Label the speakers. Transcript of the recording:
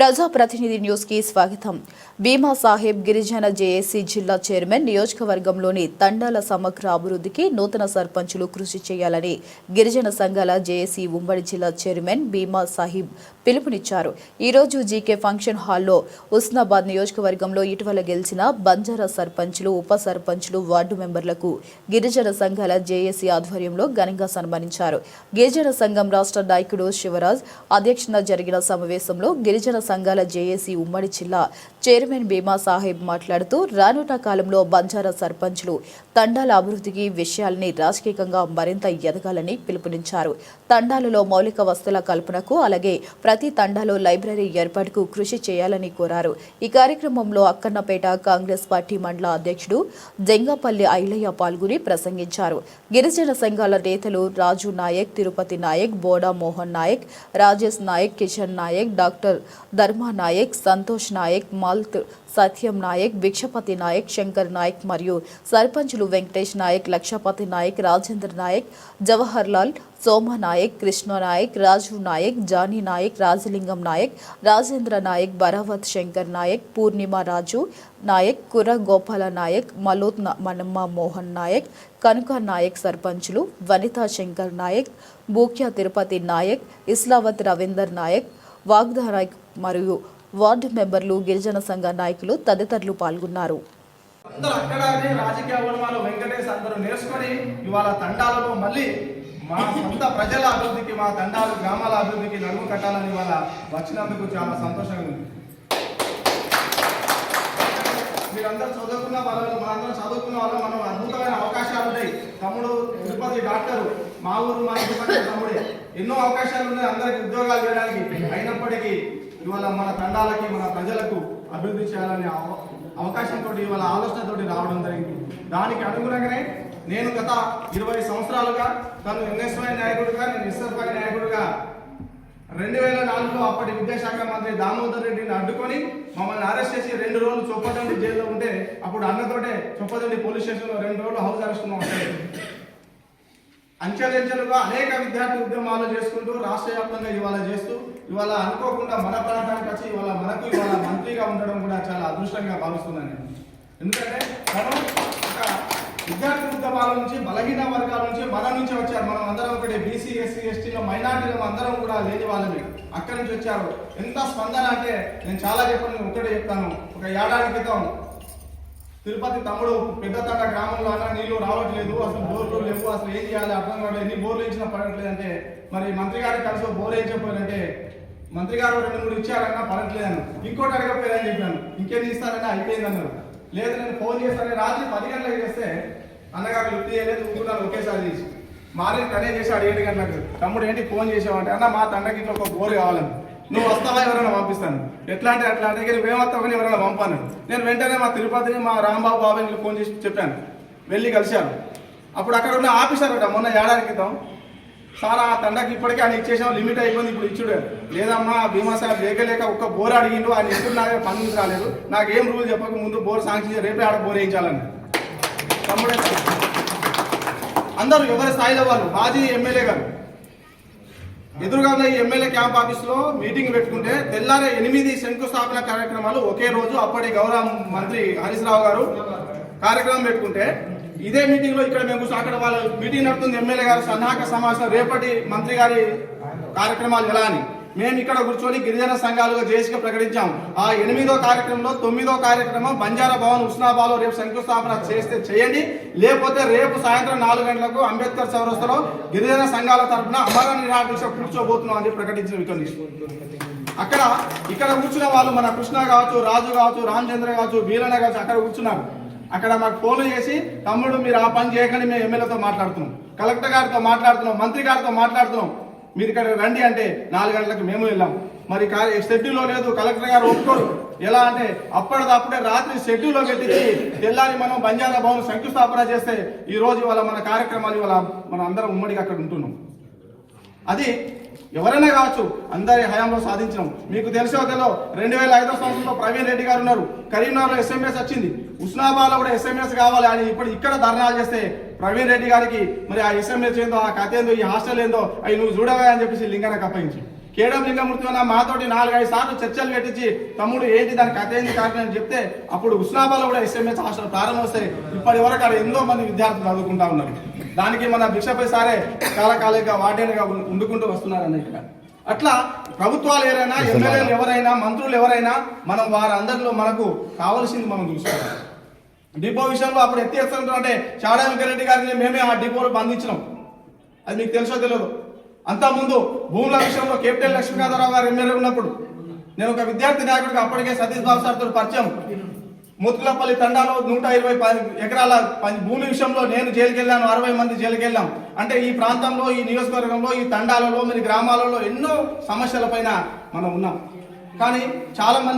Speaker 1: ప్రజాప్రతినిధి న్యూస్ కి స్వాగతం. భీమా సాహెబ్ గిరిజన జేఏసీ జిల్లా చైర్మన్ నియోజకవర్గంలోని తండాల సమగ్ర అభివృద్ధికి నూతన సర్పంచులు కృషి చేయాలని గిరిజన సంఘాల జేఏసీ ఉమ్మడి జిల్లా చైర్మన్ భీమా సాహిబ్ పిలుపునిచ్చారు. ఈ రోజు జీకే ఫంక్షన్ హాల్లో ఉస్నాబాద్ నియోజకవర్గంలో ఇటీవల గెలిచిన బంజారా సర్పంచులు, ఉప సర్పంచులు, వార్డు మెంబర్లకు గిరిజన సంఘాల జేఏసీ ఆధ్వర్యంలో ఘనంగా సన్మానించారు. గిరిజన సంఘం రాష్ట్ర నాయకుడు శివరాజ్ అధ్యక్షతన జరిగిన సమావేశంలో గిరిజన సంఘాల జేఏసీ ఉమ్మడి జిల్లా చైర్మన్ భీమా సాహెబ్ మాట్లాడుతూ రానున్న కాలంలో బంజారా సర్పంచులు తండాల అభివృద్ధికి విషయాల్ని రాజకీయంగా మరింత ఎదగాలని పిలుపునిచ్చారు. తండాలలో మౌలిక వసతుల కల్పనకు, అలాగే ప్రతి తండాలో లైబ్రరీ ఏర్పాటుకు కృషి చేయాలని కోరారు. ఈ కార్యక్రమంలో అక్కన్నపేట కాంగ్రెస్ పార్టీ మండల అధ్యక్షుడు జంగపల్లి ఐలయ్య పాల్గొని ప్రసంగించారు. గిరిజన సంఘాల నేతలు రాజు నాయక్, తిరుపతి నాయక్, బోడా మోహన్ నాయక్, రాజేష్ నాయక్, కిషన్ నాయక్, డాక్టర్ ధర్మా నాయక్, సంతోష్ నాయక్, మాల్త్ సత్యం నాయక్, భిక్షపతి నాయక్, శంకర్ నాయక్ మరియు సర్పంచులు వెంకటేష్ నాయక్, లక్షపతి నాయక్, రాజేంద్ర నాయక్, జవహర్ లాల్, సోమ నాయక్, కృష్ణ నాయక్, రాజు నాయక్, జానీ నాయక్, రాజలింగం నాయక్, రాజేంద్ర నాయక్, బరావత్ శంకర్ నాయక్, పూర్ణిమ రాజు నాయక్, కుర్ర గోపాల నాయక్, మలోత్ మనమ్మ మోహన్ నాయక్, కనుక నాయక్ సర్పంచులు, వనితా శంకర్ నాయక్, బూక్యా తిరుపతి నాయక్, ఇస్లావత్ రవీందర్ నాయక్, వాగ్దా నాయక్ మరియు వార్డు మెంబర్లు, గిరిజన సంఘ నాయకులు తదితరులు పాల్గొన్నారు.
Speaker 2: రాజకీయ వెంకటేష్ అందరూ నేర్చుకొని ఇవాళ తండాలలో మళ్ళీ మా సొంత ప్రజల అభివృద్ధికి, మా తండాలు గ్రామాల అభివృద్ధికి నడుము కట్టాలని ఇవాళ వచ్చినందుకు చాలా సంతోషంగా ఉంది. మీరందరూ చదువుకున్న వాళ్ళు, మనందరం చదువుకున్న వాళ్ళు, మనం అద్భుతమైన అవకాశాలు ఉన్నాయి. తమ్ముడు తిరుపతి డాక్టరు, మా ఊరు మా ఇంటి తమ్ముడే, ఎన్నో అవకాశాలు ఉన్నాయి అందరికి ఉద్యోగాలు చేయడానికి. అయినప్పటికీ ఇవాళ మన తండాలకి, మన ప్రజలకు అభివృద్ధి చేయాలనే అవకాశంతో ఇవాళ ఆలోచనతోటి రావడం జరిగింది. దానికి అనుగుణంగానే నేను గత 20 సంవత్సరాలుగా తను ఎన్ఎస్వై నాయకుడిగా, నేను ఎస్ఎఫ్ఐ నాయకుడిగా 2004లో అప్పటి విద్యాశాఖ మంత్రి దామోదర్ రెడ్డిని అడ్డుకొని మమ్మల్ని అరెస్ట్ చేసి 2 రోజులు చొప్పదండి జైల్లో ఉంటే అప్పుడు అన్నతోటే చొప్పదండి పోలీస్ స్టేషన్లో 2 రోజులు హౌస్ అరెస్ట్ ఉంటాయి. అంచెలంచెలుగా అనేక విద్యార్థి ఉద్యమాలు చేసుకుంటూ రాష్ట్ర వ్యాప్తంగా ఇవాళ చేస్తూ ఇవాళ అనుకోకుండా మన ప్రాంతానికి వచ్చి మనకు ఇవాళ మంత్రిగా ఉండడం కూడా చాలా అదృష్టంగా భావిస్తున్నాను. ఎందుకంటే మనం ఒక విద్యార్థి ఉద్యమాల నుంచి, బలహీన వర్గాల నుంచి, మన నుంచి వచ్చారు. మనం అందరం ఒకటి బీసీ, ఎస్సీ, ఎస్టీలో మైనార్టీలో అందరం కూడా లేని వాళ్ళని అక్కడి నుంచి వచ్చారు. ఎంత స్పందన అంటే నేను చాలా చెప్పాను, ఒకటే చెప్తాను. ఒక ఏడాది క్రితం తిరుపతి తమ్ముడు పెద్దతండ గ్రామంలో అన్న నీళ్లు రావట్లేదు, అసలు బోర్లు లేవు, అసలు ఏం చేయాలి అర్థం కావట్లేదు, ఎన్ని బోర్లు ఇచ్చినా పడట్లేదు అంటే, మరి మంత్రి గారికి కలిసి బోర్ ఏం చెప్పారంటే, మంత్రి గారు 2-3 ఇచ్చారన్నా పడట్లేదన్న, ఇంకోటి అడగపోయారని చెప్పాను. ఇంకేం ఇస్తారన్నా అయిపోయింది అన్నారు. లేదు నేను ఫోన్ చేస్తాను, రాత్రి 10 గంటలకు చేస్తే అన్నగారు లిఫ్ట్ చేయలేదు, ఊరుకున్నారు ఒకేసారి చేసి. మార్నింగ్ కనే చేశాడు 7 గంటలకు. తమ్ముడు ఏంటి ఫోన్ చేసావంటే, అన్న మా తండ్రికి ఇంట్లో ఒక బోర్ కావాలని. నువ్వు వస్తావా, ఎవరైనా పంపిస్తాను. ఎట్లా అంటే అట్లా అంటే నువ్వేమొస్తావని ఎవరైనా పంపాను. నేను వెంటనే మా తిరుపతిని, మా రాంబాబు బాబాయ్కి ఫోన్ చేసి చెప్పాను, వెళ్ళి కలిశాను. అప్పుడు అక్కడ ఉన్న ఆఫీసర్ ఒకట మొన్న ఏడాది క్రితం, సార్ ఆ తండకి ఇప్పటికే ఆయన ఇచ్చేసాం, లిమిట్ అయిపోయింది, ఇప్పుడు ఇచ్చుడు. లేదమ్మా భీమా సార్ లేక ఒక్క బోర్ అడిగిండు, ఆయన ఎప్పుడు నాకే పని రాలేదు, నాకేం రూల్ చెప్పక ముందు బోర్ శాంక్షన్ రేపే ఆడ బోర్ వేయించాలని. తమ్ముడే అందరూ ఎవరి స్థాయిలో వాళ్ళు, మాజీ ఎమ్మెల్యే గారు ఎదురుగా ఉన్న ఈ ఎమ్మెల్యే క్యాంప్ ఆఫీస్లో మీటింగ్ పెట్టుకుంటే తెల్లారే 8 శంకుస్థాపన కార్యక్రమాలు ఒకే రోజు అప్పటి గౌరవ మంత్రి హరీష్ రావు గారు కార్యక్రమం పెట్టుకుంటే, ఇదే మీటింగ్ లో ఇక్కడ మేము అక్కడ వాళ్ళ మీటింగ్ నడుతుంది, ఎమ్మెల్యే గారు సన్నాహక సమావేశం, రేపటి మంత్రి గారి కార్యక్రమాలు ఎలా అని మేము ఇక్కడ కూర్చొని గిరిజన సంఘాలుగా జేసీగా ప్రకటించాం. ఆ 8వ కార్యక్రమంలో 9వ కార్యక్రమం బంజారా భవన్ ఉస్నాబాద్లో రేపు శంకుస్థాపన చేస్తే చేయండి, లేకపోతే రేపు సాయంత్రం 4 గంటలకు అంబేద్కర్ చౌరస్తాలో గిరిజన సంఘాల తరఫున అమర నిరాదీక్ష కూర్చోబోతున్నాం అని ప్రకటించిన ఇక్కడ కూర్చున్న వాళ్ళు మన కృష్ణ కావచ్చు, రాజు కావచ్చు, రామచంద్ర కావచ్చు, బీరణ కావచ్చు, అక్కడ కూర్చున్నారు. అక్కడ మాకు ఫోన్లు చేసి, తమ్ముడు మీరు ఆ పని చేయకండి, మేము ఎమ్మెల్యేతో మాట్లాడుతున్నాం, కలెక్టర్ గారితో మాట్లాడుతున్నాం, మంత్రి గారితో మాట్లాడుతున్నాం, మీరు ఇక్కడ రండి అంటే 4 గంటలకు మేము వెళ్ళాం. మరి షెడ్యూల్లో లేదు, కలెక్టర్ గారు ఒప్పుకోరు. ఎలా అంటే అప్పటిదప్పుడే రాత్రి షెడ్యూల్లో పెట్టించి తెల్లారి మనం బంజారా భవన్ శంకుస్థాపన చేస్తే ఈ రోజు ఇవాళ మన కార్యక్రమాలు ఇవాళ మనం అందరం ఉమ్మడిగా అక్కడ ఉంటున్నాం. అది ఎవరైనా కావచ్చు, అందరి హయాంలో సాధించినాం. మీకు తెలిసే తెలో 2005వ సంవత్సరంలో ప్రవీణ్ రెడ్డి గారు ఉన్నారు, కరీంనగర్లో ఎస్ఎంఎస్ వచ్చింది, ఉస్నాబాద్లో కూడా ఎస్ఎంఎస్ కావాలి అని ఇప్పుడు ఇక్కడ ధర్నాలు చేస్తే ప్రవీణ్ రెడ్డి గారికి మరి ఆ ఎస్ఎంఎస్ ఏందో, ఆ కథ ఏందో, ఈ హాస్టల్ ఏందో అవి నువ్వు చూడవా అని చెప్పేసి లింగనకు అప్పగించి కేడం లింగమూర్తి అన్న మాతోటి 4-5 సార్లు చర్చలు పెట్టించి తమ్ముడు ఏంటి దాని కథ ఏంది కారణం చెప్తే అప్పుడు ఉస్నాబాలో కూడా ఎస్ఎంఎస్ హాస్టల్ ప్రారంభమవుతాయి. ఇప్పటి వరకు అక్కడ ఎంతో మంది విద్యార్థులు చదువుకుంటా ఉన్నారు. దానికి మన భిక్షపై సారే కాలకాలిక వార్డెన్గా ఉండుకుంటూ వస్తున్నారు అన్నట్టుగా. అట్లా ప్రభుత్వాలు ఎవరైనా, ఎమ్మెల్యేలు ఎవరైనా, మంత్రులు ఎవరైనా మనం వారందరిలో మనకు కావాల్సింది మనం చూసుకోవాలి. డిపో విషయంలో అప్పుడు ఎత్తేస్తుంటాం అంటే చాడా వెంకరెడ్డి గారిని మేమే ఆ డిపోలో బంధించినాం. అది మీకు తెలుసో తెలియదు. అంతకుముందు భూముల విషయంలో కేపిటల్ లక్ష్మీనాథరావు గారు ఎమ్మెల్యే ఉన్నప్పుడు నేను ఒక విద్యార్థి నాయకుడిగా అప్పటికే సతీష్ బాబు సార్తో పరిచయం. ముత్తులపల్లి తండాలో 120 ఎకరాల భూమి విషయంలో నేను జైలుకి వెళ్ళాను, 60 మంది జైలుకి వెళ్ళాం. అంటే ఈ ప్రాంతంలో, ఈ నియోజకవర్గంలో, ఈ తండాలలో, మరి గ్రామాలలో ఎన్నో సమస్యల పైన మనం ఉన్నాం. కానీ చాలా మంది